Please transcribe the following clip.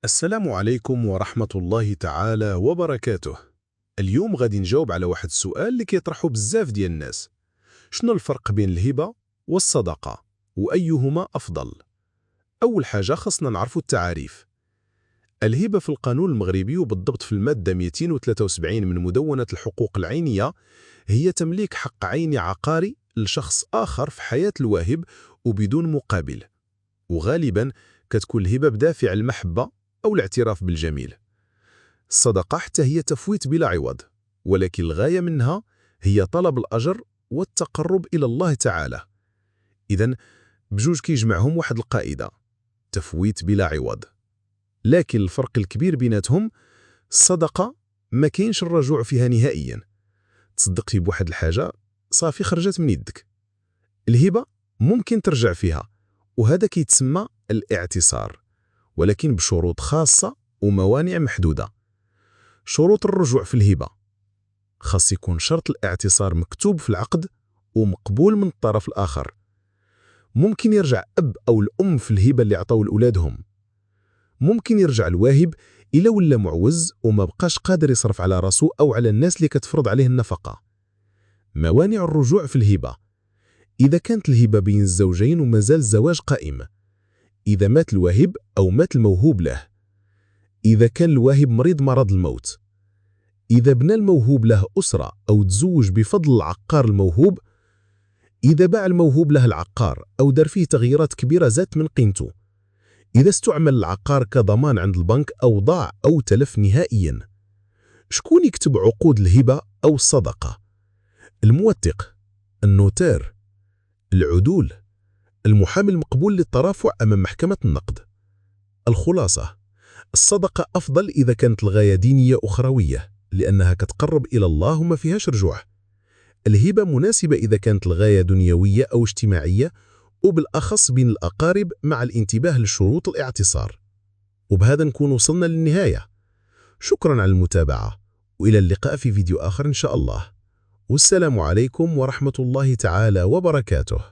السلام عليكم ورحمة الله تعالى وبركاته. اليوم غادي نجاوب على واحد السؤال اللي كيطرحه بزاف ديال الناس. شنو الفرق بين الهبة والصدقة وأيهما أفضل؟ أول حاجة خصنا نعرفوا التعاريف. الهبة في القانون المغربي وبالضبط في المادة 273 من مدونة الحقوق العينية هي تمليك حق عيني عقاري لشخص آخر في حياة الواهب وبدون مقابل، وغالبا كتكون الهبة بدافع المحبة أو الاعتراف بالجميل. الصدقة حتى هي تفويت بلا عوض، ولكن الغاية منها هي طلب الأجر والتقرب إلى الله تعالى. إذن بجوج كيجمعهم واحد القاعدة: تفويت بلا عوض. لكن الفرق الكبير بيناتهم، الصدقة ما كاينش الرجوع فيها نهائيا. تصدقتي بواحد الحاجة صافي خرجت من يدك. الهبة ممكن ترجع فيها، وهذا كيتسمى الاعتصار، ولكن بشروط خاصة وموانع محدودة. شروط الرجوع في الهبة: خاص يكون شرط الاعتصار مكتوب في العقد ومقبول من الطرف الآخر. ممكن يرجع أب أو الأم في الهبة اللي عطاو لأولادهم. ممكن يرجع الواهب إلا ولا معوز وما بقاش قادر يصرف على راسه أو على الناس اللي كتفرض عليه النفقة. موانع الرجوع في الهبة: إذا كانت الهبة بين الزوجين ومازال الزواج قائم، إذا مات الواهب أو مات الموهوب له، إذا كان الواهب مريض مرض الموت، إذا بنى الموهوب له أسرة أو تزوج بفضل العقار الموهوب، إذا باع الموهوب له العقار أو دار فيه تغييرات كبيرة زادت من قيمته، إذا استعمل العقار كضمان عند البنك أو ضاع أو تلف نهائيا. شكون يكتب عقود الهبة أو الصدقة؟ الموثق، النوتير، العدول، المحامي المقبول للترافع أمام محكمة النقد. الخلاصة: الصدقة أفضل إذا كانت الغاية دينية أخروية، لأنها كتقرب إلى الله وما فيهاش رجوع. الهبة مناسبة إذا كانت الغاية دنيوية أو اجتماعية، وبالأخص بين الأقارب، مع الانتباه لشروط الاعتصار. وبهذا نكون وصلنا للنهاية. شكرا على المتابعة، وإلى اللقاء في فيديو آخر إن شاء الله. والسلام عليكم ورحمة الله تعالى وبركاته.